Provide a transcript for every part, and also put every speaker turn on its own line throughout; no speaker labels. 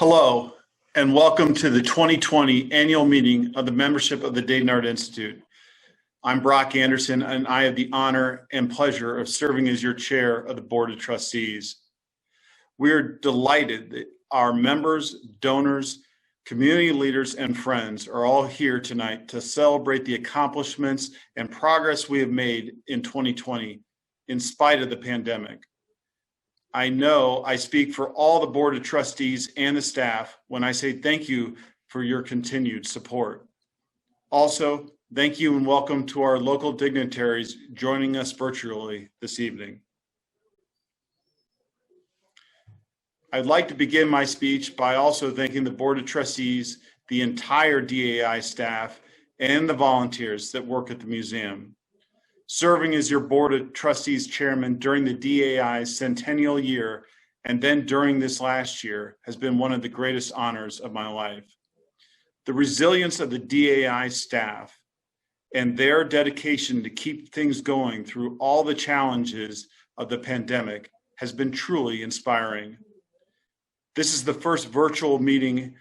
Hello, and welcome to the 2020 annual meeting of the membership of the Dayton Art Institute. I'm Brock Anderson, and I have the honor and pleasure of serving as your chair of the Board of Trustees. We're delighted that our members, donors, community leaders, and friends are all here tonight to celebrate the accomplishments and progress we have made in 2020 in spite of the pandemic. I know I speak for all the Board of Trustees and the staff when I say thank you for your continued support. Also, thank you and welcome to our local dignitaries joining us virtually this evening. I'd like to begin my speech by also thanking the Board of Trustees, the entire DAI staff, and the volunteers that work at the museum. Serving as your Board of Trustees chairman during the DAI's centennial year and then during this last year has been one of the greatest honors of my life. The resilience of the DAI staff and their dedication to keep things going through all the challenges of the pandemic has been truly inspiring. This is the first virtual meeting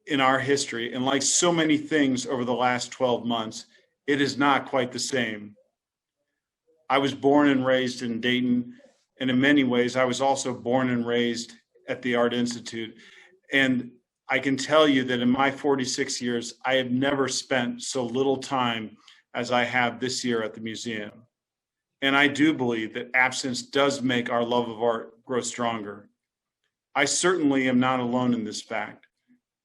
in our history, and like so many things over the last 12 months, it is not quite the same. I was born and raised in Dayton, and in many ways, I was also born and raised at the Art Institute. And I can tell you that in my 46 years, I have never spent so little time as I have this year at the museum. And I do believe that absence does make our love of art grow stronger. I certainly am not alone in this fact.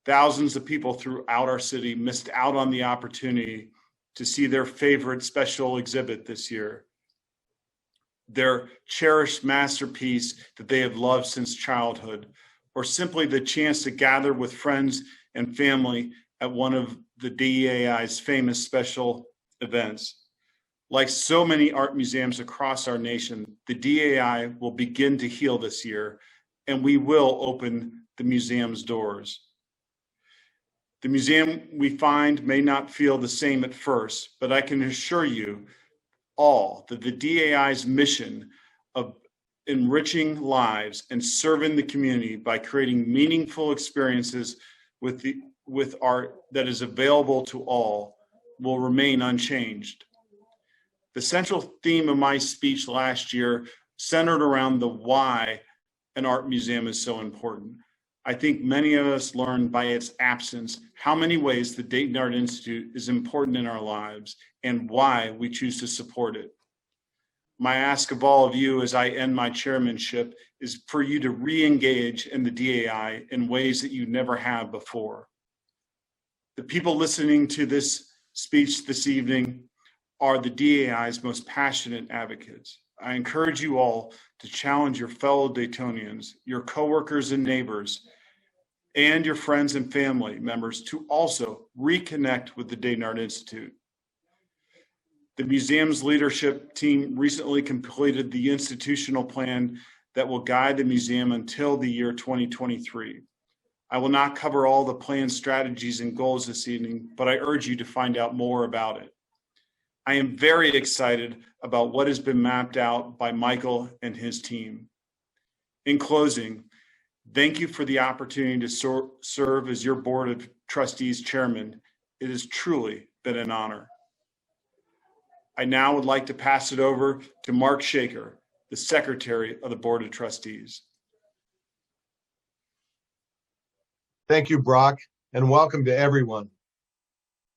Thousands of people throughout our city missed out on the opportunity to see their favorite special exhibit this year, their cherished masterpiece that they have loved since childhood, or simply the chance to gather with friends and family at one of the DAI's famous special events. Like so many art museums across our nation, the DAI will begin to heal this year, and we will open the museum's doors. The museum we find may not feel the same at first, but I can assure you all that the DAI's mission of enriching lives and serving the community by creating meaningful experiences with art that is available to all will remain unchanged. The central theme of my speech last year centered around the why an art museum is so important. I think many of us learned by its absence how many ways the Dayton Art Institute is important in our lives and why we choose to support it. My ask of all of you as I end my chairmanship is for you to re-engage in the DAI in ways that you never have before. The people listening to this speech this evening are the DAI's most passionate advocates. I encourage you all to challenge your fellow Daytonians, your coworkers and neighbors, and your friends and family members to also reconnect with the Dayton Art Institute. The museum's leadership team recently completed the institutional plan that will guide the museum until the year 2023. I will not cover all the planned strategies and goals this evening, but I urge you to find out more about it. I am very excited about what has been mapped out by Michael and his team. In closing, thank you for the opportunity to serve as your Board of Trustees chairman. It has truly been an honor. I now would like to pass it over to Mark Shaker, the Secretary of the Board of Trustees.
Thank you, Brock, and welcome to everyone.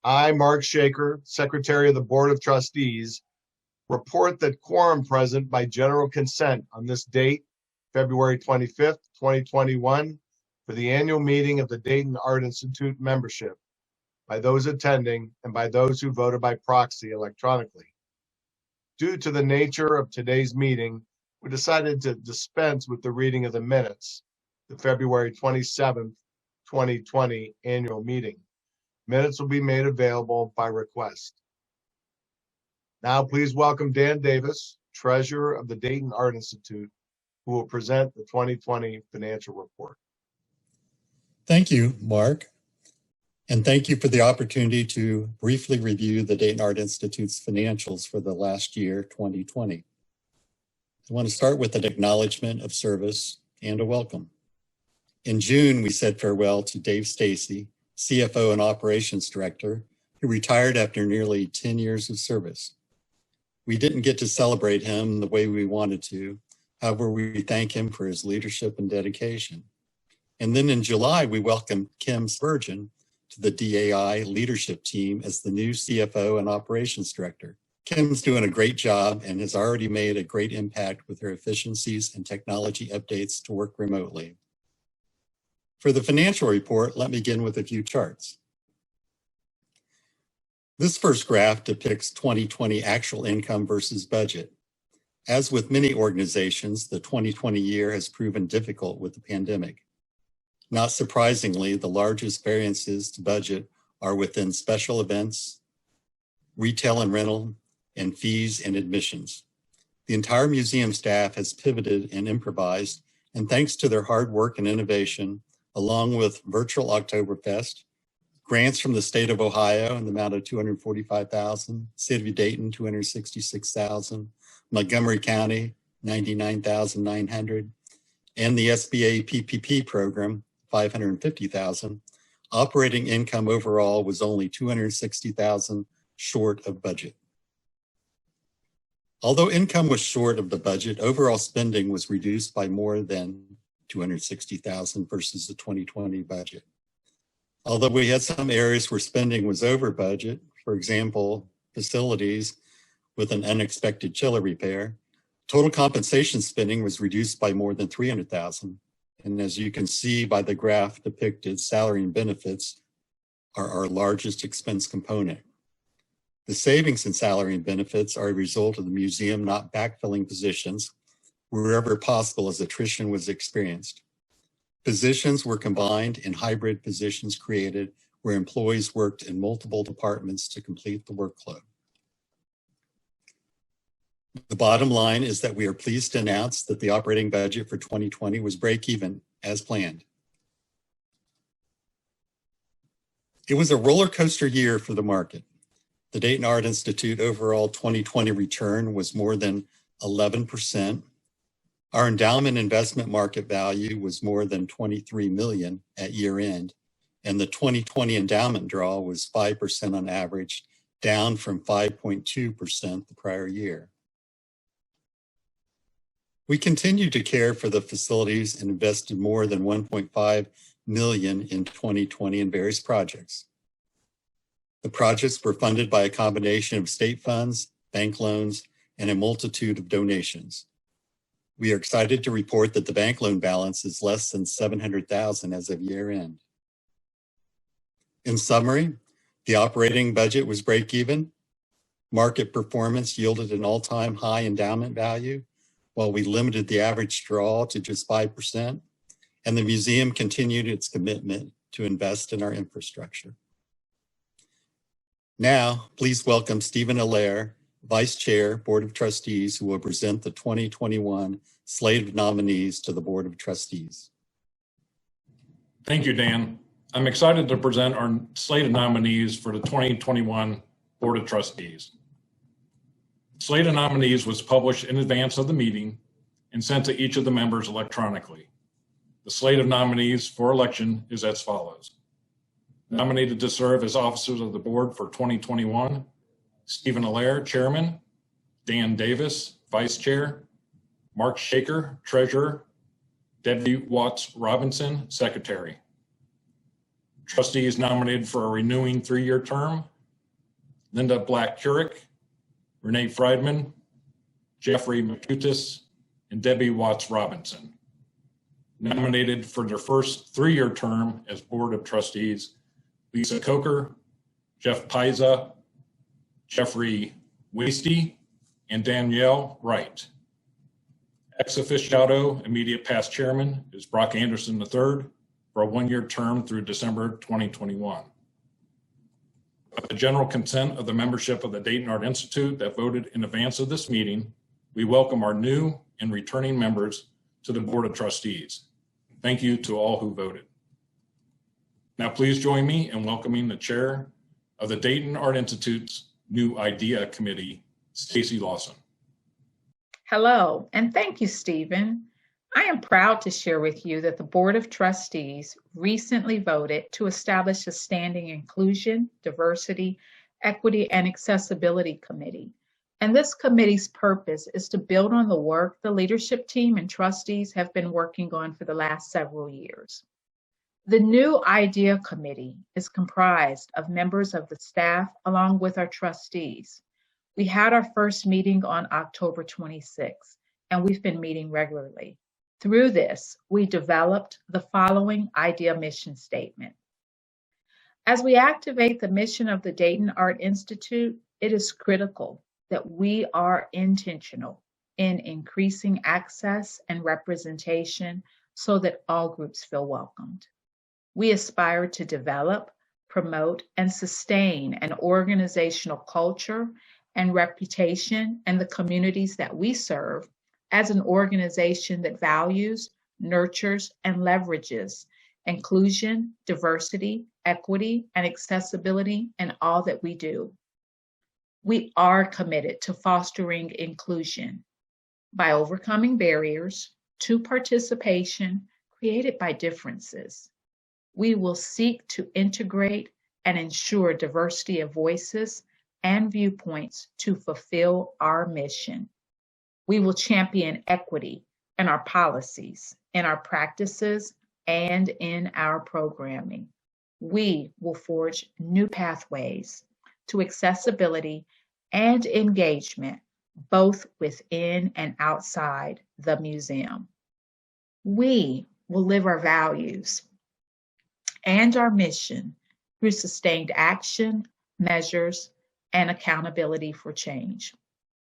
I, Mark Shaker, Secretary of the Board of Trustees, report that quorum present by general consent on this date, February 25th, 2021, for the annual meeting of the Dayton Art Institute membership, by those attending and by those who voted by proxy electronically. Due to the nature of today's meeting, we decided to dispense with the reading of the minutes, the February 27th, 2020 annual meeting. Minutes will be made available by request. Now please welcome Dan Davis, Treasurer of the Dayton Art Institute, who will present the 2020 financial report.
Thank you, Mark. And thank you for the opportunity to briefly review the Dayton Art Institute's financials for the last year, 2020. I want to start with an acknowledgement of service and a welcome. In June, we said farewell to Dave Stacy, CFO and Operations Director, who retired after nearly 10 years of service. We didn't get to celebrate him the way we wanted to. However, we thank him for his leadership and dedication. And then in July, we welcomed Kim Spurgeon to the DAI leadership team as the new CFO and Operations Director. Kim's doing a great job and has already made a great impact with her efficiencies and technology updates to work remotely. For the financial report, let me begin with a few charts. This first graph depicts 2020 actual income versus budget. As with many organizations, the 2020 year has proven difficult with the pandemic. Not surprisingly, the largest variances to budget are within special events, retail and rental, and fees and admissions. The entire museum staff has pivoted and improvised, and thanks to their hard work and innovation, along with virtual Oktoberfest, grants from the state of Ohio in the amount of $245,000, City of Dayton, $266,000, Montgomery County, $99,900, and the SBA PPP program, $550,000. Operating income overall was only $260,000 short of budget. Although income was short of the budget, overall spending was reduced by more than $260,000 versus the 2020 budget. Although we had some areas where spending was over budget, for example, facilities with an unexpected chiller repair, total compensation spending was reduced by more than $300,000. And as you can see by the graph depicted, salary and benefits are our largest expense component. The savings in salary and benefits are a result of the museum not backfilling positions wherever possible as attrition was experienced. Positions were combined and hybrid positions created where employees worked in multiple departments to complete the workload. The bottom line is that we are pleased to announce that the operating budget for 2020 was break even as planned. It was a roller coaster year for the market. The Dayton Art Institute overall 2020 return was more than 11%. Our endowment investment market value was more than $23 million at year end, and the 2020 endowment draw was 5% on average, down from 5.2% the prior year. We continued to care for the facilities and invested more than $1.5 million in 2020 in various projects. The projects were funded by a combination of state funds, bank loans, and a multitude of donations. We are excited to report that the bank loan balance is less than $700,000 as of year end. In summary, the operating budget was break even. Market performance yielded an all-time high endowment value, while we limited the average draw to just 5%, and the museum continued its commitment to invest in our infrastructure. Now, please welcome Stephen Allaire, Vice Chair, Board of Trustees, who will present the 2021 slate of nominees to the Board of Trustees.
Thank you, Dan. I'm excited to present our slate of nominees for the 2021 Board of Trustees. The slate of nominees was published in advance of the meeting and sent to each of the members electronically. The slate of nominees for election is as follows. Nominated to serve as officers of the board for 2021, Stephen Allaire, Chairman, Dan Davis, Vice Chair, Mark Shaker, Treasurer, Debbie Watts Robinson, Secretary. Trustees nominated for a renewing 3-year term, Linda Black-Curick, Renee Friedman, Jeffrey McCutis, and Debbie Watts Robinson. Nominated for their first 3-year term as Board of Trustees, Lisa Coker, Jeff Paiza, Jeffrey Wasty, and Danielle Wright. Ex officio immediate past chairman is Brock Anderson III for a 1-year term through December 2021. With the general consent of the membership of the Dayton Art Institute that voted in advance of this meeting, we welcome our new and returning members to the Board of Trustees. Thank you to all who voted. Now please join me in welcoming the chair of the Dayton Art Institute's new IDEA Committee, Stacy Lawson.
Hello, and thank you, Stephen. I am proud to share with you that the Board of Trustees recently voted to establish a standing Inclusion, Diversity, Equity, and Accessibility Committee. And this committee's purpose is to build on the work the leadership team and trustees have been working on for the last several years. The new IDEA Committee is comprised of members of the staff along with our trustees. We had our first meeting on October 26th, and we've been meeting regularly. Through this, we developed the following IDEA mission statement. As we activate the mission of the Dayton Art Institute, it is critical that we are intentional in increasing access and representation so that all groups feel welcomed. We aspire to develop, promote, and sustain an organizational culture and reputation in the communities that we serve as an organization that values, nurtures, and leverages inclusion, diversity, equity, and accessibility in all that we do. We are committed to fostering inclusion by overcoming barriers to participation created by differences. We will seek to integrate and ensure diversity of voices and viewpoints to fulfill our mission. We will champion equity in our policies, in our practices, and in our programming. We will forge new pathways to accessibility and engagement, both within and outside the museum. We will live our values and our mission through sustained action, measures, and accountability for change.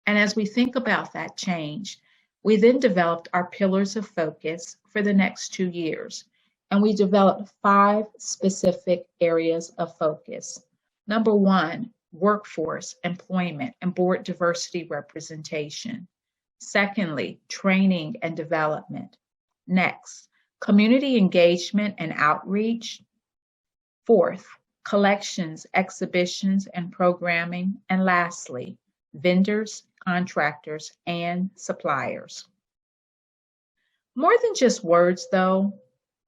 And as we think about that change, we then developed our pillars of focus for the next 2 years. And we developed 5 specific areas of focus. Number 1, workforce, employment, and board diversity representation. Secondly, training and development. Next, community engagement and outreach. Fourth, collections, exhibitions, and programming. And lastly, vendors, contractors, and suppliers. More than just words, though,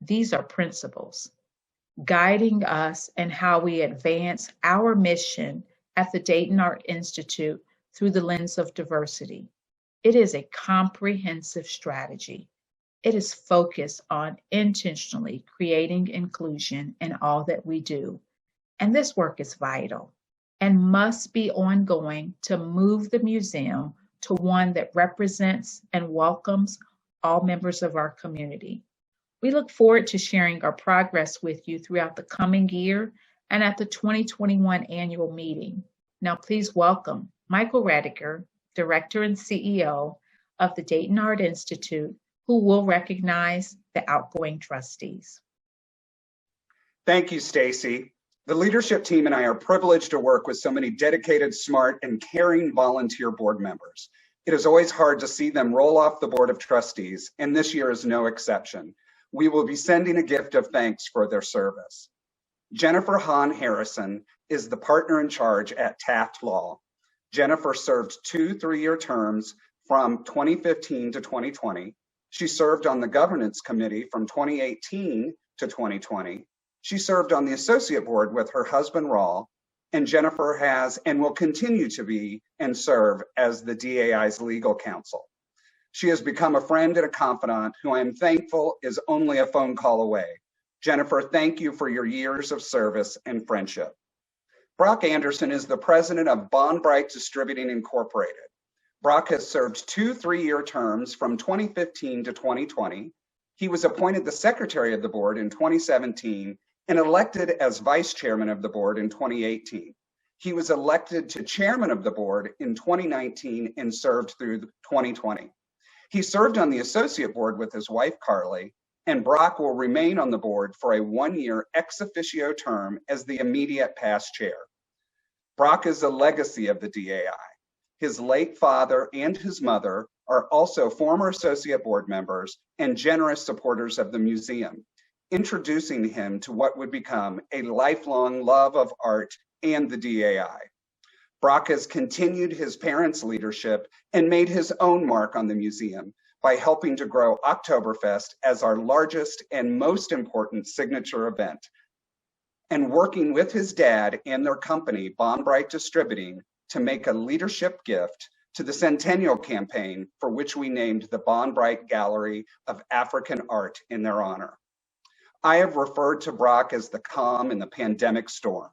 these are principles guiding us in how we advance our mission at the Dayton Art Institute through the lens of diversity. It is a comprehensive strategy. It is focused on intentionally creating inclusion in all that we do. And this work is vital and must be ongoing to move the museum to one that represents and welcomes all members of our community. We look forward to sharing our progress with you throughout the coming year and at the 2021 annual meeting. Now, please welcome Michael Roediger, Director and CEO of the Dayton Art Institute, who will recognize the outgoing trustees.
Thank you, Stacy. The leadership team and I are privileged to work with so many dedicated, smart, and caring volunteer board members. It is always hard to see them roll off the Board of Trustees, and this year is no exception. We will be sending a gift of thanks for their service. Jennifer Hahn Harrison is the partner in charge at Taft Law. Jennifer served 2 3-year terms from 2015 to 2020. She served on the governance committee from 2018 to 2020. She served on the associate board with her husband, Raul, and Jennifer has and will continue to be and serve as the DAI's legal counsel. She has become a friend and a confidant who I am thankful is only a phone call away. Jennifer, thank you for your years of service and friendship. Brock Anderson is the president of Bond Bright Distributing Incorporated. Brock has served 2 3-year terms from 2015 to 2020. He was appointed the secretary of the board in 2017 and elected as vice chairman of the board in 2018. He was elected to chairman of the board in 2019 and served through 2020. He served on the associate board with his wife, Carly, and Brock will remain on the board for a 1-year ex officio term as the immediate past chair. Brock is a legacy of the DAI. His late father and his mother are also former associate board members and generous supporters of the museum, introducing him to what would become a lifelong love of art and the DAI. Brock has continued his parents' leadership and made his own mark on the museum by helping to grow Oktoberfest as our largest and most important signature event, and working with his dad and their company, Bonbright Distributing, to make a leadership gift to the Centennial Campaign, for which we named the Bonbright Gallery of African Art in their honor. I have referred to Brock as the calm in the pandemic storm.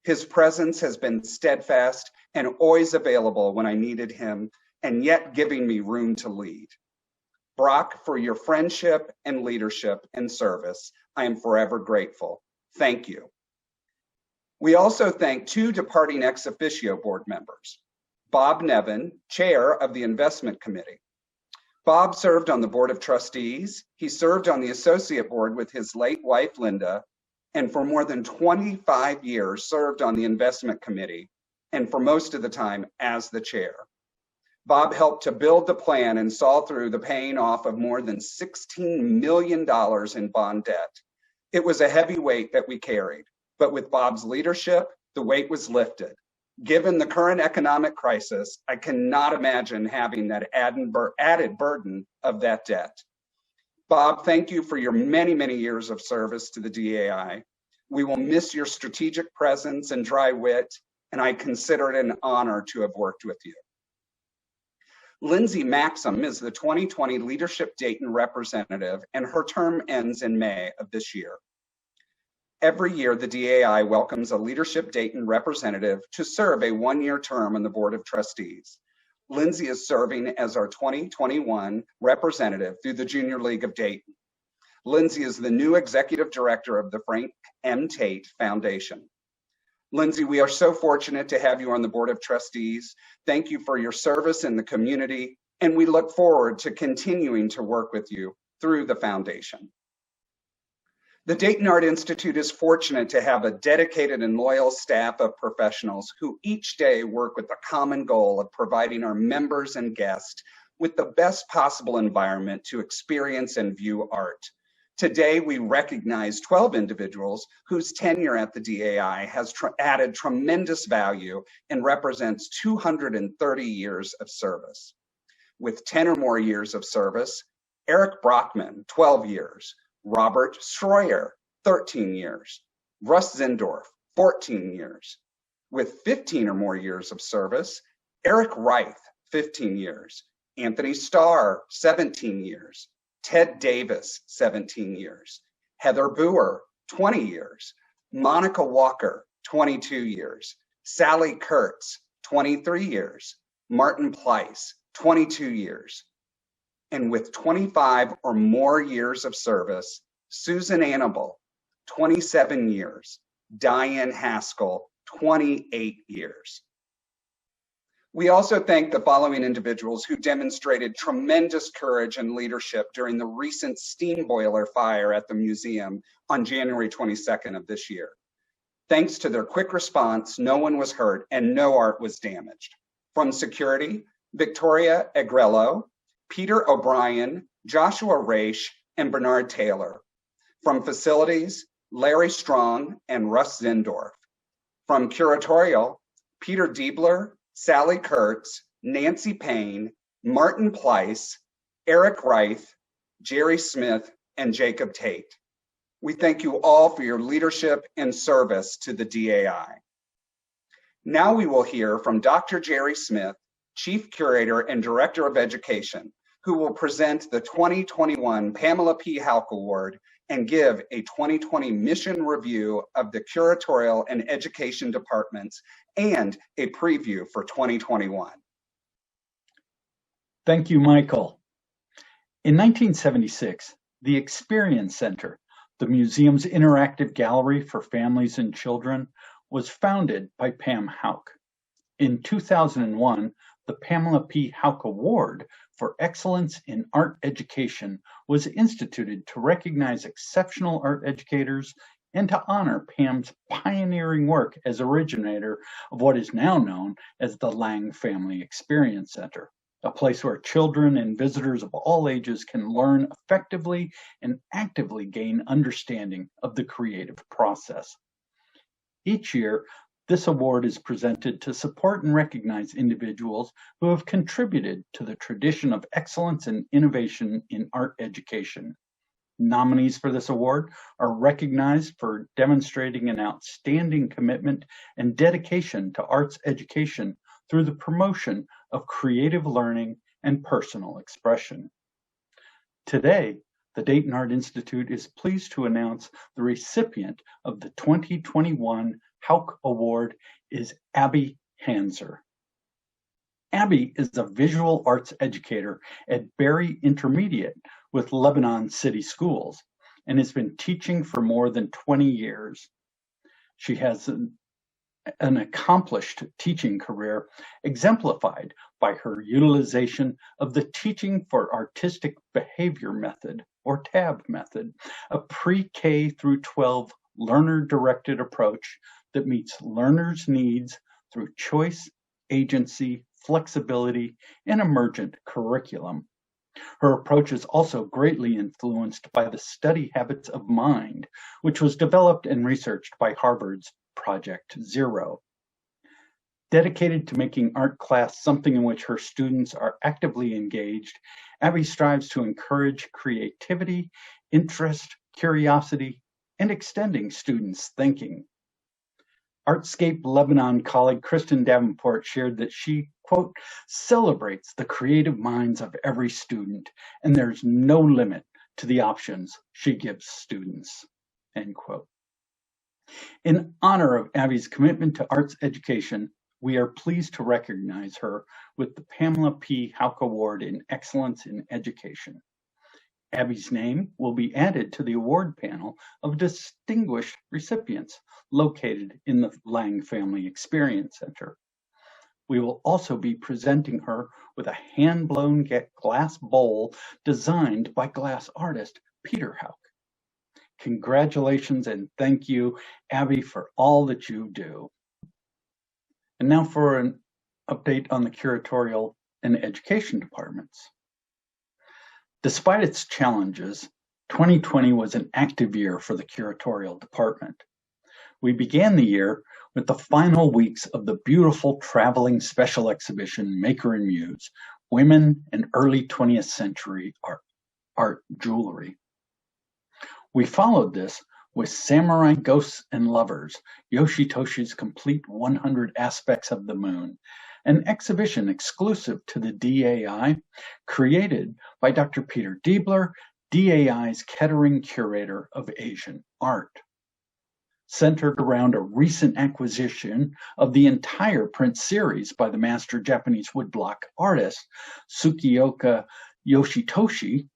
His presence has been steadfast and always available when I needed him, and yet giving me room to lead. Brock, for your friendship and leadership and service, I am forever grateful. Thank you. We also thank two departing ex officio board members. Bob Nevin, chair of the investment committee. Bob served on the board of trustees. He served on the associate board with his late wife, Linda, and for more than 25 years served on the investment committee, and for most of the time as the chair. Bob helped to build the plan and saw through the paying off of more than $16 million in bond debt. It was a heavy weight that we carried, but with Bob's leadership, the weight was lifted. Given the current economic crisis, I cannot imagine having that added burden of that debt. Bob, thank you for your many, many years of service to the DAI. We will miss your strategic presence and dry wit, and I consider it an honor to have worked with you. Lindsay Maxim is the 2020 Leadership Dayton representative, and her term ends in May of this year. Every year, the DAI welcomes a Leadership Dayton representative to serve a one-year term on the Board of Trustees. Lindsay is serving as our 2021 representative through the Junior League of Dayton. Lindsay is the new executive director of the Frank M. Tate Foundation. Lindsay, we are so fortunate to have you on the Board of Trustees. Thank you for your service in the community, and we look forward to continuing to work with you through the foundation. The Dayton Art Institute is fortunate to have a dedicated and loyal staff of professionals who each day work with the common goal of providing our members and guests with the best possible environment to experience and view art. Today, we recognize 12 individuals whose tenure at the DAI has added tremendous value and represents 230 years of service. With 10 or more years of service, Eric Brockman, 12 years, Robert Schroyer, 13 years, Russ Zindorf, 14 years. With 15 or more years of service, Eric Reith, 15 years, Anthony Starr, 17 years, Ted Davis, 17 years, Heather Boer, 20 years, Monica Walker, 22 years, Sally Kurtz, 23 years, Martin Pleiss, 22 years. And with 25 or more years of service, Susan Annabelle, 27 years, Diane Haskell, 28 years. We also thank the following individuals who demonstrated tremendous courage and leadership during the recent steam boiler fire at the museum on January 22nd of this year. Thanks to their quick response, no one was hurt and no art was damaged. From security, Victoria Agrello, Peter O'Brien, Joshua Raish, and Bernard Taylor. From facilities, Larry Strong and Russ Zindorf. From curatorial, Peter Diebler, Sally Kurtz, Nancy Payne, Martin Pleiss, Eric Reith, Jerry Smith, and Jacob Tate. We thank you all for your leadership and service to the DAI. Now we will hear from Dr. Jerry Smith, Chief Curator and Director of Education, who will present the 2021 Pamela P. Houk Award and give a 2020 mission review of the curatorial and education departments and a preview for 2021.
Thank you, Michael. In 1976, the Experience Center, the museum's interactive gallery for families and children, was founded by Pam Houk. In 2001, the Pamela P. Houk Award for Excellence in Art Education was instituted to recognize exceptional art educators and to honor Pam's pioneering work as originator of what is now known as the Lang Family Experience Center, a place where children and visitors of all ages can learn effectively and actively gain understanding of the creative process. Each year, This award is presented to support and recognize individuals who have contributed to the tradition of excellence and innovation in art education. Nominees for this award are recognized for demonstrating an outstanding commitment and dedication to arts education through the promotion of creative learning and personal expression. Today, the Dayton Art Institute is pleased to announce the recipient of the 2021 Houk Award is Abby Hanser. Abby is a visual arts educator at Berry Intermediate with Lebanon City Schools and has been teaching for more than 20 years. She has an accomplished teaching career exemplified by her utilization of the Teaching for Artistic Behavior method, or TAB method, a pre-K through 12 learner-directed approach that meets learners' needs through choice, agency, flexibility, and emergent curriculum. Her approach is also greatly influenced by the study habits of mind, which was developed and researched by Harvard's Project Zero. Dedicated to making art class something in which her students are actively engaged, Abby strives to encourage creativity, interest, curiosity, and extending students' thinking. Artscape Lebanon colleague Kristen Davenport shared that she, quote, celebrates the creative minds of every student, and there's no limit to the options she gives students, end quote. In honor of Abby's commitment to arts education, we are pleased to recognize her with the Pamela P. Houk Award in Excellence in Education. Abby's name will be added to the award panel of distinguished recipients located in the Lang Family Experience Center. We will also be presenting her with a hand-blown glass bowl designed by glass artist Peter Houk. Congratulations and thank you, Abby, for all that you do. And now for an update on the curatorial and education departments. Despite its challenges, 2020 was an active year for the curatorial department. We began the year with the final weeks of the beautiful traveling special exhibition Maker and Muse, Women and Early 20th Century Art Jewelry. We followed this with Samurai Ghosts and Lovers, Yoshitoshi's complete 100 Aspects of the Moon, an exhibition exclusive to the DAI, created by Dr. Peter Diebler, DAI's Kettering Curator of Asian Art. Centered around a recent acquisition of the entire print series by the master Japanese woodblock artist Tsukioka Yoshitoshi,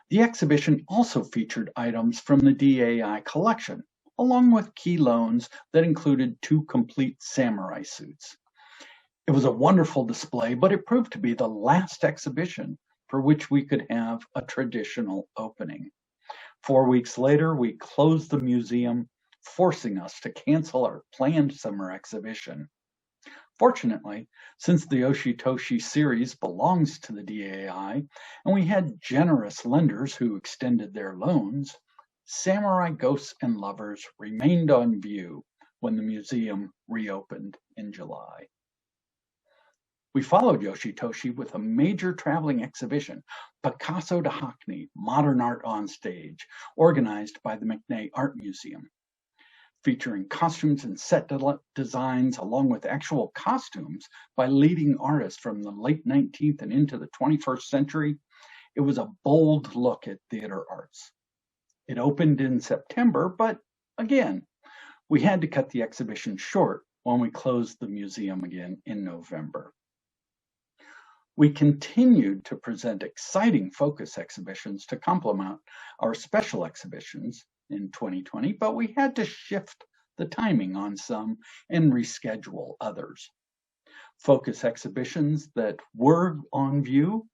the exhibition also featured items from the DAI collection, along with key loans that included 2 complete samurai suits. It was a wonderful display, but it proved to be the last exhibition for which we could have a traditional opening. 4 weeks later, we closed the museum, forcing us to cancel our planned summer exhibition. Fortunately, since the Yoshitoshi series belongs to the DAI, and we had generous lenders who extended their loans, Samurai Ghosts and Lovers remained on view when the museum reopened in July. We followed Yoshitoshi with a major traveling exhibition, Picasso to Hackney, Modern Art on Stage, organized by the McNay Art Museum. Featuring costumes and set designs along with actual costumes by leading artists from the late 19th and into the 21st century, it was a bold look at theater arts. It opened in September, but again, we had to cut the exhibition short when we closed the museum again in November. We continued to present exciting focus exhibitions to complement our special exhibitions in 2020, but we had to shift the timing on some and reschedule others. Focus exhibitions that were on view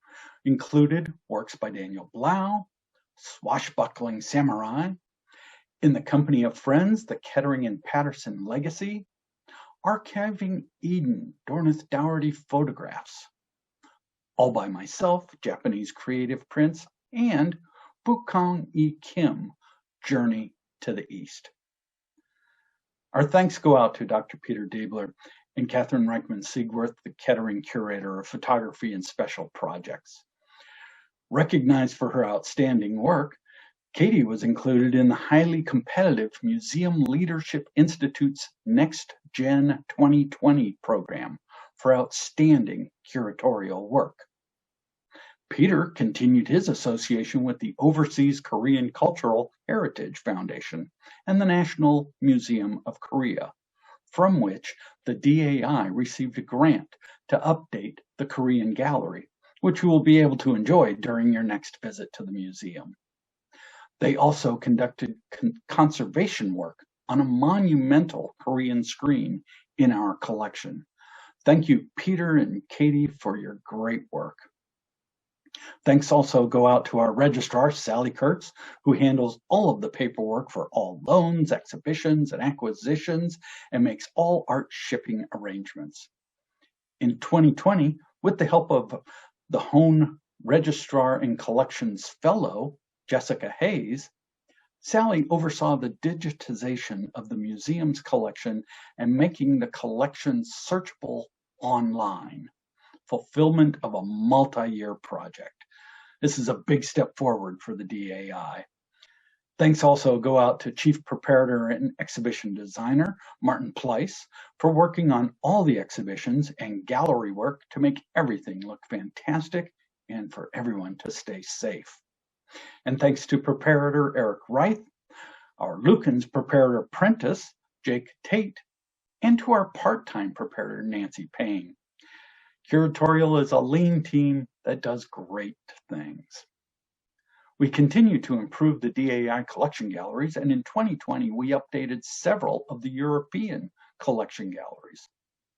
included works by Daniel Blau, Swashbuckling Samurai, In the Company of Friends, the Kettering and Patterson Legacy, Archiving Eden, Dornith Doherty Photographs, All by Myself, Japanese Creative Prints, and Bukong E. Kim, Journey to the East. Our thanks go out to Dr. Peter Diebler and Catherine Reichman-Siegworth, the Kettering Curator of Photography and Special Projects. Recognized for her outstanding work, Katie was included in the highly competitive Museum Leadership Institute's Next Gen 2020 program for outstanding curatorial work. Peter continued his association with the Overseas Korean Cultural Heritage Foundation and the National Museum of Korea, from which the DAI received a grant to update the Korean gallery, which you will be able to enjoy during your next visit to the museum. They also conducted conservation work on a monumental Korean screen in our collection. Thank you, Peter and Katie, for your great work. Thanks also go out to our registrar, Sally Kurtz, who handles all of the paperwork for all loans, exhibitions, and acquisitions, and makes all art shipping arrangements. In 2020, with the help of the Hone Registrar and Collections Fellow, Jessica Hayes, Sally oversaw the digitization of the museum's collection and making the collection searchable online, fulfillment of a multi-year project. This is a big step forward for the DAI. Thanks also go out to Chief Preparator and Exhibition Designer, Martin Pleiss, for working on all the exhibitions and gallery work to make everything look fantastic and for everyone to stay safe. And thanks to Preparator Eric Reith, our Lukens Preparator Apprentice, Jake Tate, and to our part-time preparator, Nancy Payne. Curatorial is a lean team that does great things. We continue to improve the DAI collection galleries, and in 2020, we updated several of the European collection galleries.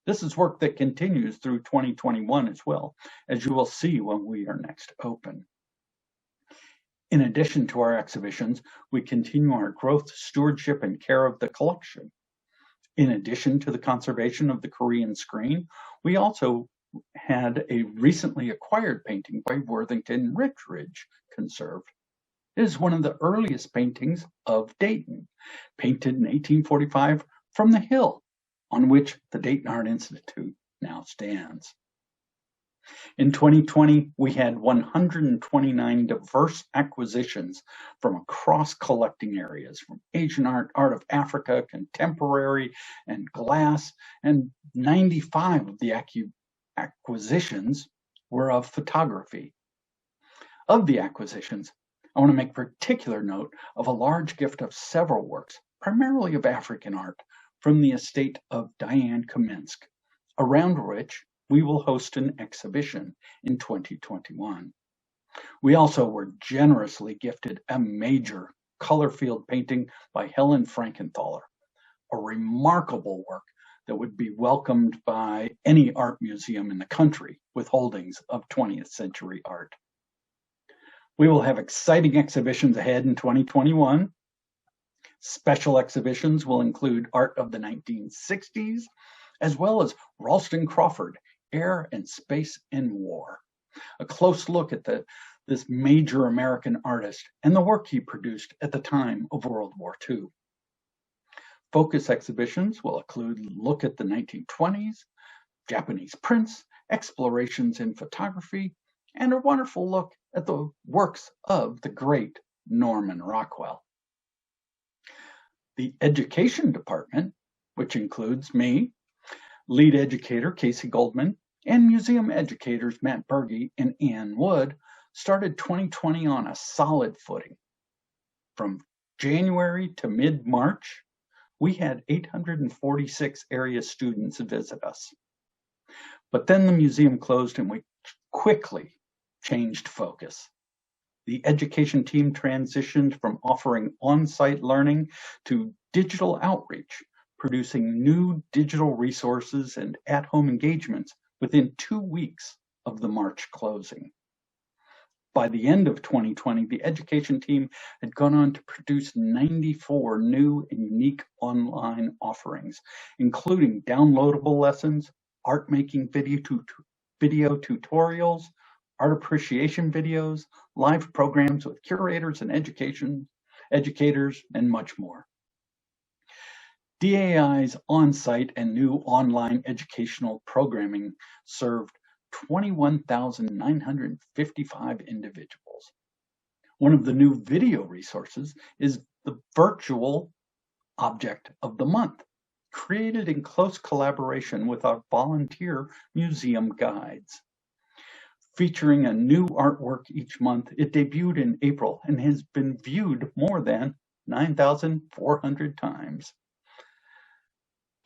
This is work that continues through 2021 as well, as you will see when we are next open. In addition to our exhibitions, we continue our growth, stewardship, and care of the collection. In addition to the conservation of the Korean screen, we also had a recently acquired painting by Worthington Rittridge conserved. It is one of the earliest paintings of Dayton, painted in 1845 from the hill on which the Dayton Art Institute now stands. In 2020, we had 129 diverse acquisitions from across collecting areas, from Asian art, art of Africa, contemporary, and glass, and 95 of the acquisitions were of photography. Of the acquisitions, I want to make particular note of a large gift of several works, primarily of African art, from the estate of Diane Kaminsk, around which we will host an exhibition in 2021. We also were generously gifted a major color field painting by Helen Frankenthaler, a remarkable work that would be welcomed by any art museum in the country with holdings of 20th century art. We will have exciting exhibitions ahead in 2021. Special exhibitions will include art of the 1960s, as well as Ralston Crawford, Air and Space and War. A close look at this major American artist and the work he produced at the time of World War II. Focus exhibitions will include look at the 1920s, Japanese prints, explorations in photography, and a wonderful look at the works of the great Norman Rockwell. The education department, which includes me, lead educator Casey Goldman, and museum educators Matt Berge and Ann Wood, started 2020 on a solid footing. From January to mid-March, we had 846 area students visit us. But then the museum closed and we quickly changed focus. The education team transitioned from offering on-site learning to digital outreach, producing new digital resources and at-home engagements within 2 weeks of the March closing. By the end of 2020, the education team had gone on to produce 94 new and unique online offerings, including downloadable lessons, art making video tutorials, art appreciation videos, live programs with curators and educators, and much more. DAI's on-site and new online educational programming served 21,955 individuals. One of the new video resources is the Virtual Object of the Month, created in close collaboration with our volunteer museum guides. Featuring a new artwork each month, it debuted in April and has been viewed more than 9,400 times.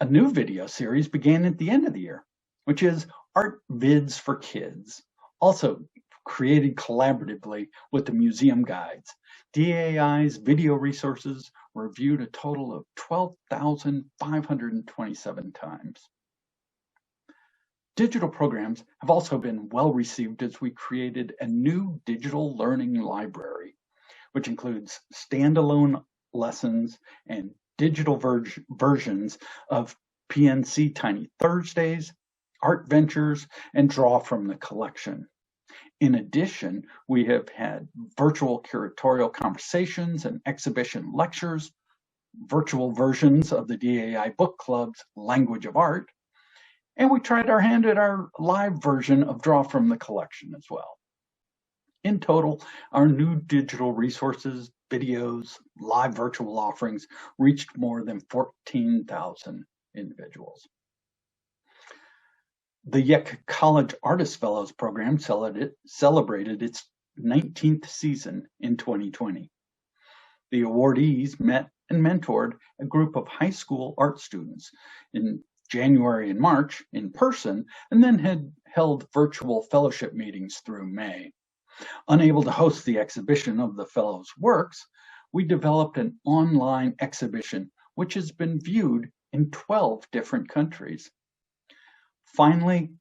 A new video series began at the end of the year, which is Art Vids for Kids, also created collaboratively with the museum guides. DAI's video resources were viewed a total of 12,527 times. Digital programs have also been well received as we created a new digital learning library, which includes standalone lessons and digital versions of PNC Tiny Thursdays, Art Ventures, and Draw from the Collection. In addition, we have had virtual curatorial conversations and exhibition lectures, virtual versions of the DAI Book Club's Language of Art, and we tried our hand at our live version of Draw from the Collection as well. In total, our new digital resources, videos, live virtual offerings reached more than 14,000 individuals. The Yek College Artist Fellows Program celebrated its 19th season in 2020. The awardees met and mentored a group of high school art students in January and March in person, and then had held virtual fellowship meetings through May. Unable to host the exhibition of the fellows' works, we developed an online exhibition which has been viewed in 12 different countries. Finally,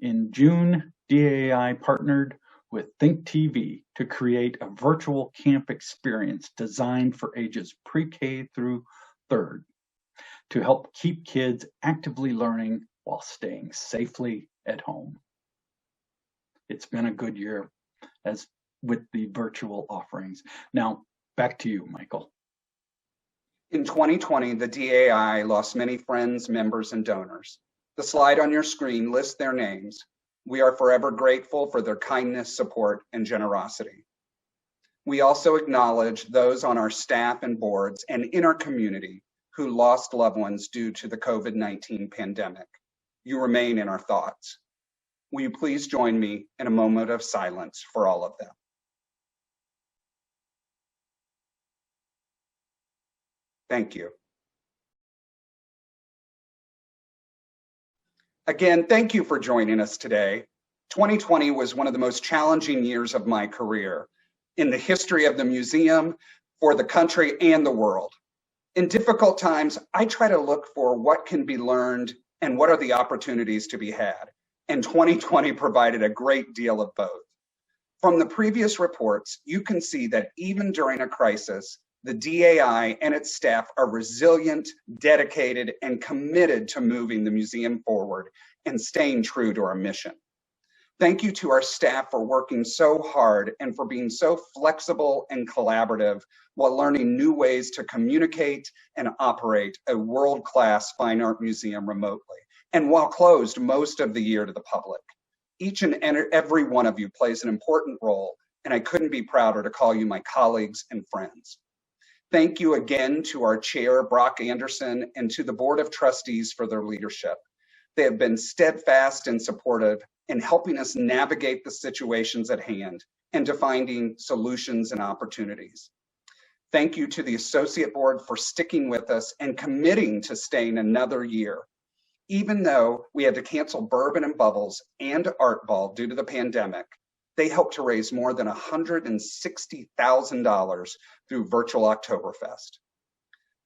in June, DAI partnered with Think TV to create a virtual camp experience designed for ages pre-K through 3rd to help keep kids actively learning while staying safely at home. It's been a good year as with the virtual offerings. Now, back to you, Michael.
In 2020, the DAI lost many friends, members, and donors. The slide on your screen lists their names. We are forever grateful for their kindness, support, and generosity. We also acknowledge those on our staff and boards and in our community who lost loved ones due to the COVID-19 pandemic. You remain in our thoughts. Will you please join me in a moment of silence for all of them? Thank you. Again, thank you for joining us today. 2020 was one of the most challenging years of my career in the history of the museum, for the country, and the world. In difficult times, I try to look for what can be learned and what are the opportunities to be had. And 2020 provided a great deal of both. From the previous reports, you can see that even during a crisis, the DAI and its staff are resilient, dedicated, and committed to moving the museum forward and staying true to our mission. Thank you to our staff for working so hard and for being so flexible and collaborative while learning new ways to communicate and operate a world-class fine art museum remotely, and while closed most of the year to the public. Each and every one of you plays an important role, and I couldn't be prouder to call you my colleagues and friends. Thank you again to our chair, Brock Anderson, and to the Board of Trustees for their leadership. They have been steadfast and supportive in helping us navigate the situations at hand and to finding solutions and opportunities. Thank you to the Associate Board for sticking with us and committing to staying another year. Even though we had to cancel Bourbon and Bubbles and Art Ball due to the pandemic, they helped to raise more than $160,000 through Virtual Oktoberfest.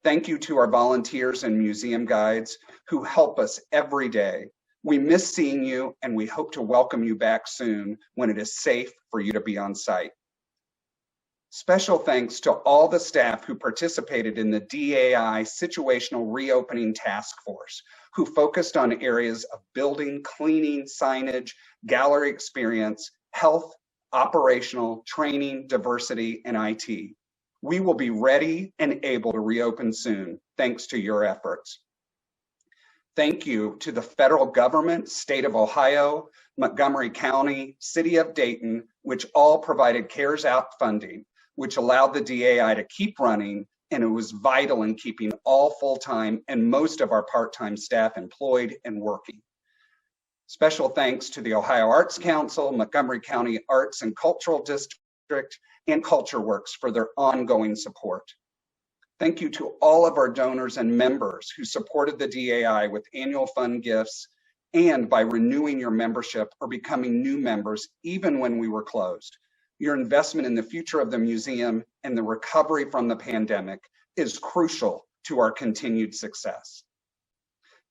Thank you to our volunteers and museum guides who help us every day. We miss seeing you, and we hope to welcome you back soon when it is safe for you to be on site. Special thanks to all the staff who participated in the DAI Situational Reopening Task Force, who focused on areas of building, cleaning, signage, gallery experience, health, operational, training, diversity, and IT. We will be ready and able to reopen soon, thanks to your efforts. Thank you to the federal government, state of Ohio, Montgomery County, city of Dayton, which all provided CARES Act funding, which allowed the DAI to keep running, and it was vital in keeping all full-time and most of our part-time staff employed and working. Special thanks to the Ohio Arts Council, Montgomery County Arts and Cultural District, and CultureWorks for their ongoing support. Thank you to all of our donors and members who supported the DAI with annual fund gifts and by renewing your membership or becoming new members even when we were closed. Your investment in the future of the museum and the recovery from the pandemic is crucial to our continued success.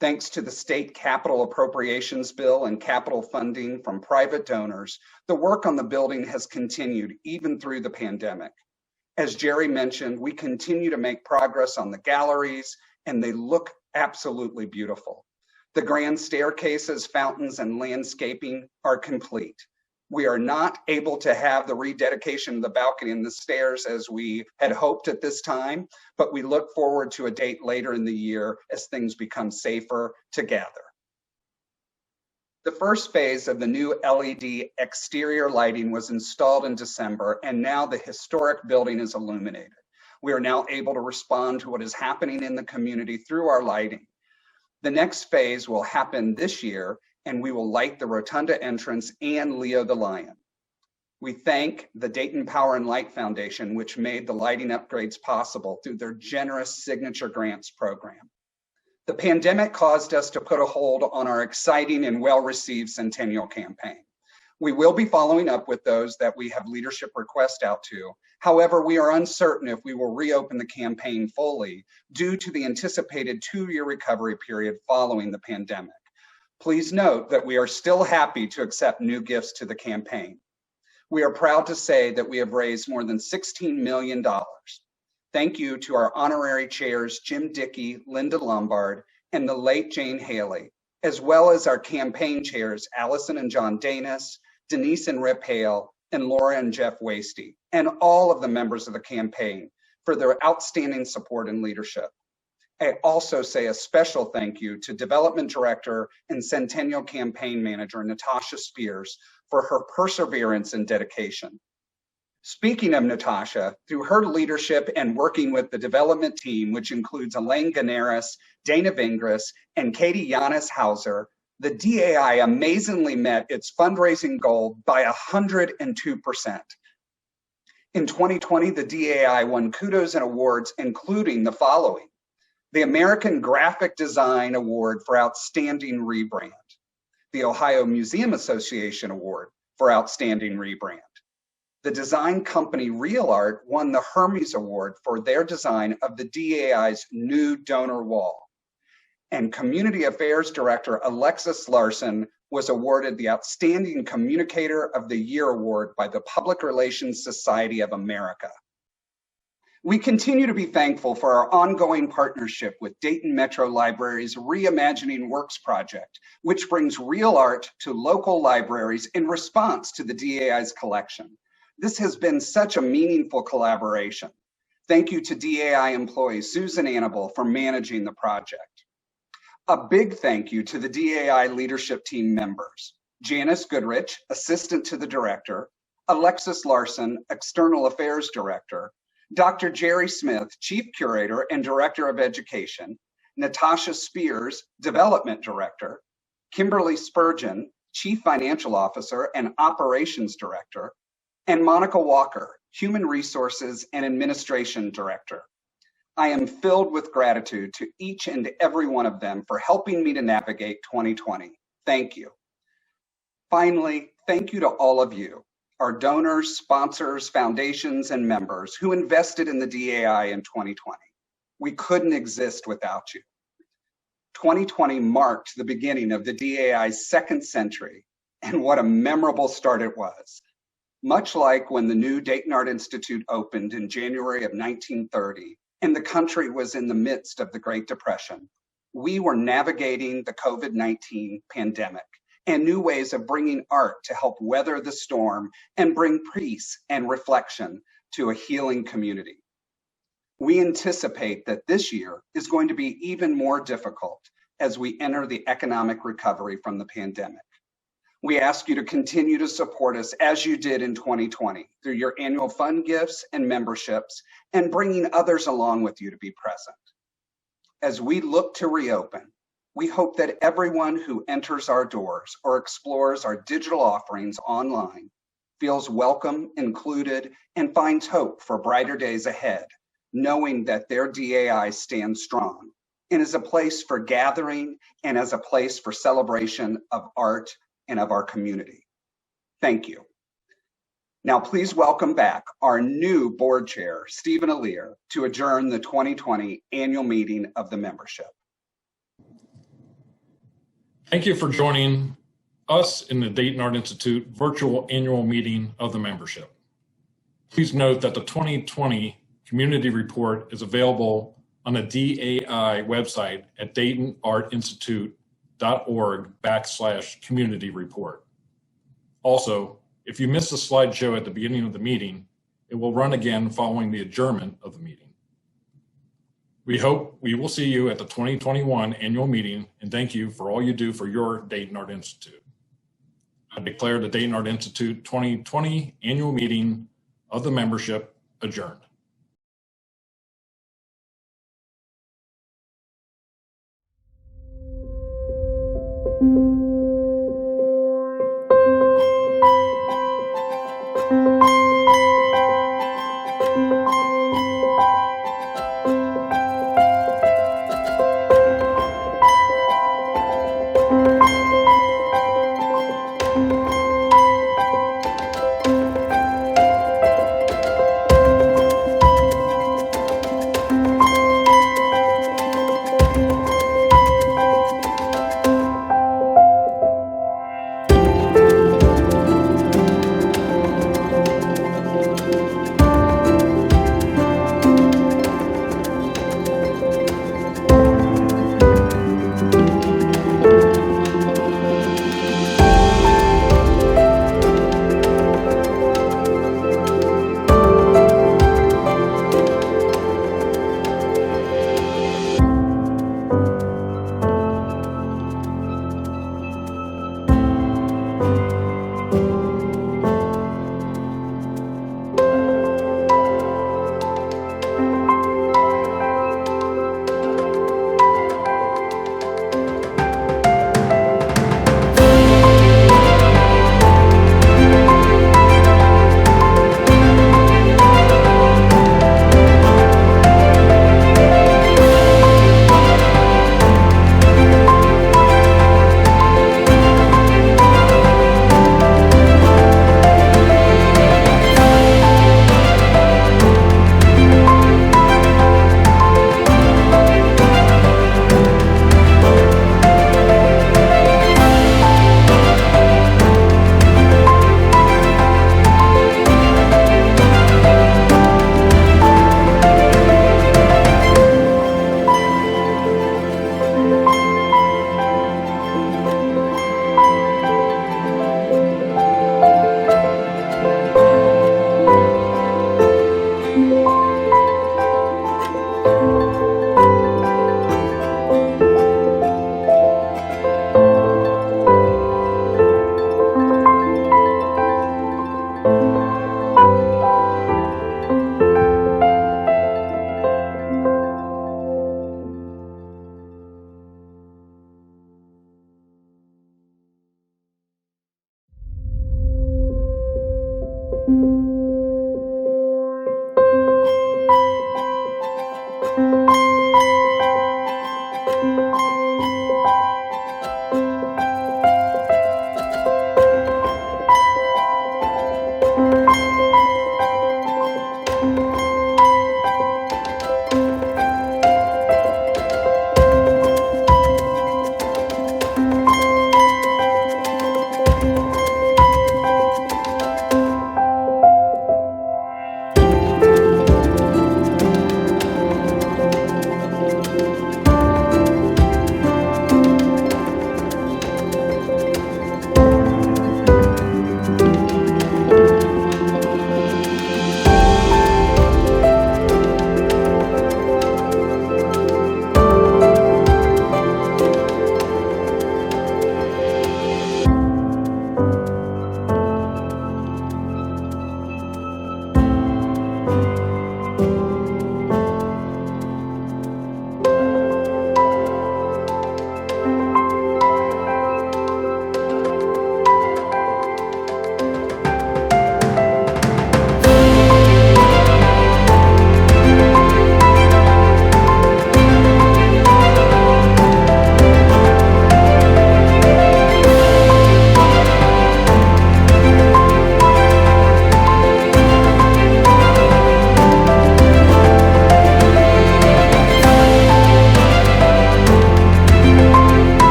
Thanks to the state capital appropriations bill and capital funding from private donors, the work on the building has continued even through the pandemic. As Jerry mentioned, we continue to make progress on the galleries, and they look absolutely beautiful. The grand staircases, fountains, and landscaping are complete. We are not able to have the rededication of the balcony and the stairs as we had hoped at this time, but we look forward to a date later in the year as things become safer to gather. The first phase of the new LED exterior lighting was installed in December, and now the historic building is illuminated. We are now able to respond to what is happening in the community through our lighting. The next phase will happen this year, and we will light the Rotunda entrance and Leo the Lion. We thank the Dayton Power and Light Foundation, which made the lighting upgrades possible through their generous signature grants program. The pandemic caused us to put a hold on our exciting and well-received Centennial campaign. We will be following up with those that we have leadership requests out to. However, we are uncertain if we will reopen the campaign fully due to the anticipated 2-year recovery period following the pandemic. Please note that we are still happy to accept new gifts to the campaign. We are proud to say that we have raised more than $16 million. Thank you to our honorary chairs, Jim Dickey, Linda Lombard, and the late Jane Haley, as well as our campaign chairs, Allison and John Danis, Denise and Rip Hale, and Laura and Jeff Wasty, and all of the members of the campaign for their outstanding support and leadership. I also say a special thank you to Development Director and Centennial Campaign Manager, Natasha Spears, for her perseverance and dedication. Speaking of Natasha, through her leadership and working with the development team, which includes Elaine Ganaris, Dana Vingras, and Katie Yanis Hauser, the DAI amazingly met its fundraising goal by 102%. In 2020, the DAI won kudos and awards, including the following: the American Graphic Design Award for Outstanding Rebrand, the Ohio Museum Association Award for Outstanding Rebrand. The design company Real Art won the Hermes Award for their design of the DAI's new donor wall. And Community Affairs Director Alexis Larson was awarded the Outstanding Communicator of the Year Award by the Public Relations Society of America. We continue to be thankful for our ongoing partnership with Dayton Metro Library's Reimagining Works project, which brings real art to local libraries in response to the DAI's collection. This has been such a meaningful collaboration. Thank you to DAI employee Susan Annabelle for managing the project. A big thank you to the DAI leadership team members: Janice Goodrich, Assistant to the Director, Alexis Larson, External Affairs Director, Dr. Jerry Smith, Chief Curator and Director of Education, Natasha Spears, Development Director, Kimberly Spurgeon, Chief Financial Officer and Operations Director, and Monica Walker, Human Resources and Administration Director. I am filled with gratitude to each and every one of them for helping me to navigate 2020. Thank you. Finally, thank you to all of you, our donors, sponsors, foundations, and members who invested in the DAI in 2020. We couldn't exist without you. 2020 marked the beginning of the DAI's second century, and what a memorable start it was. Much like when the new Dayton Art Institute opened in January of 1930, and the country was in the midst of the Great Depression, we were navigating the COVID-19 pandemic and new ways of bringing art to help weather the storm and bring peace and reflection to a healing community. We anticipate that this year is going to be even more difficult as we enter the economic recovery from the pandemic. We ask you to continue to support us as you did in 2020 through your annual fund gifts and memberships and bringing others along with you to be present. As we look to reopen, we hope that everyone who enters our doors or explores our digital offerings online feels welcome, included, and finds hope for brighter days ahead, knowing that their DAI stands strong and is a place for gathering and as a place for celebration of art and of our community. Thank you. Now, please welcome back our new board chair, Stephen Alear, to adjourn the 2020 annual meeting of the membership.
Thank you for joining us in the Dayton Art Institute virtual annual meeting of the membership. Please note that the 2020 community report is available on the DAI website at daytonartinstitute.org/community report. Also, if you missed the slideshow at the beginning of the meeting, it will run again following the adjournment of the meeting. We hope we will see you at the 2021 annual meeting, and thank you for all you do for your Dayton Art Institute. I declare the Dayton Art Institute 2020 annual meeting of the membership adjourned.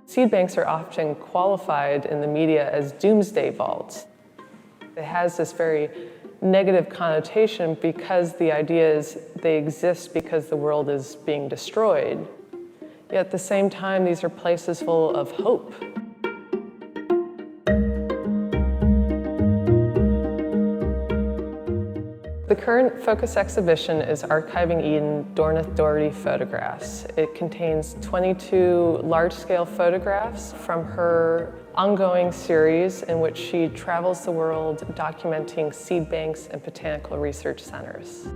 Seed banks are often qualified in the media as doomsday vaults. It has this very negative connotation because the idea is they exist because the world is being destroyed. Yet at the same time, these are places full of hope. The current focus exhibition is Archiving Eden Dornith Doherty photographs. It contains 22 large-scale photographs from her ongoing series in which she travels the world documenting seed banks and botanical research centers.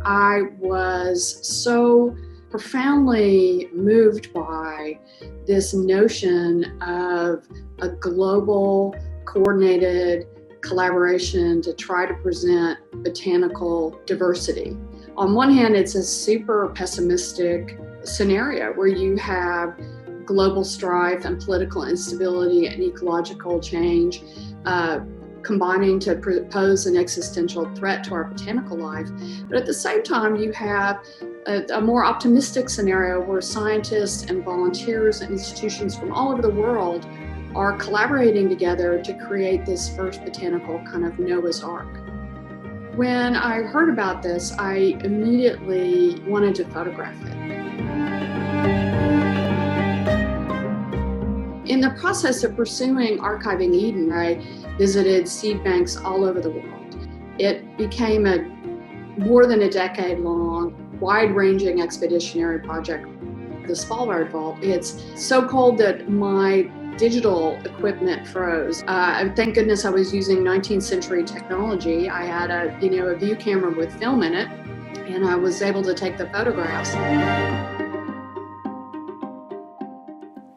I was so profoundly moved by this notion of a global, coordinated collaboration to try to present botanical diversity. On one hand, it's a super pessimistic scenario where you have global strife and political instability and ecological change combining to pose an existential threat to our botanical life. But at the same time, you have a more optimistic scenario where scientists and volunteers and institutions from all over the world are collaborating together to create this first botanical kind of Noah's Ark. When I heard about this, I immediately wanted to photograph it. In the process of pursuing Archiving Eden, I visited seed banks all over the world. It became a more than a decade-long, wide-ranging expeditionary project. The Svalbard Vault, it's so cold that my digital equipment froze. Thank goodness I was using 19th century technology. I had a view camera with film in it, and I was able to take the photographs.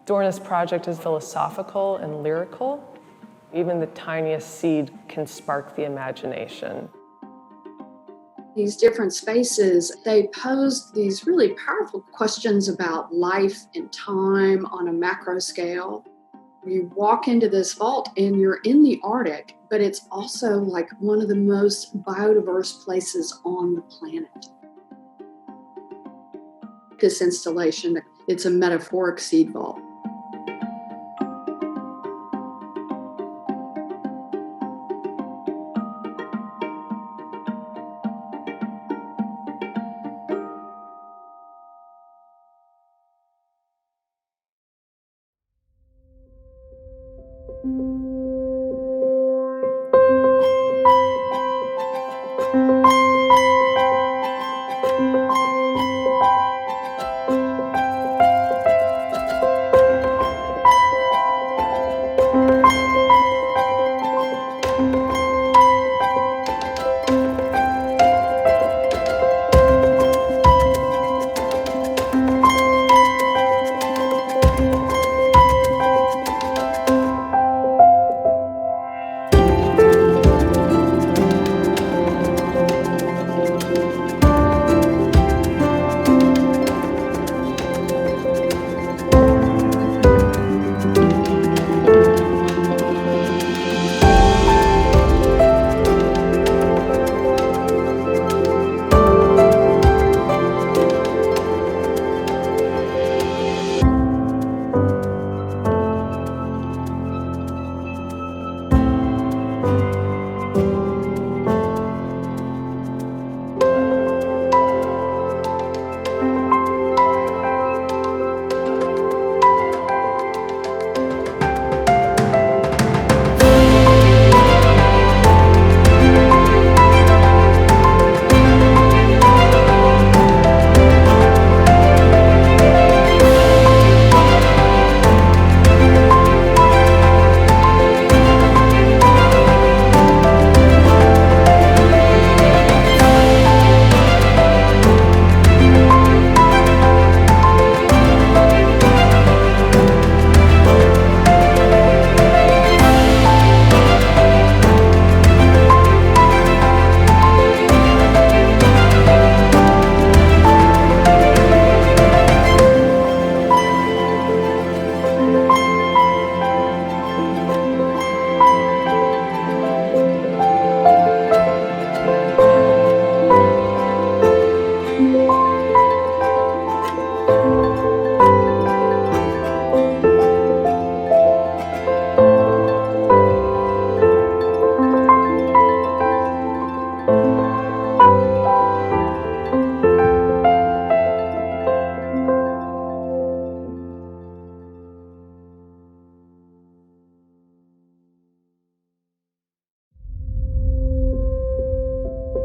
Dornith's project is philosophical and lyrical. Even the tiniest seed can spark the imagination.
These different spaces, they posed these really powerful questions about life and time on a macro scale. You walk into this vault and you're in the Arctic, but it's also like one of the most biodiverse places on the planet. This installation, it's a metaphoric seed vault.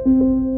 you.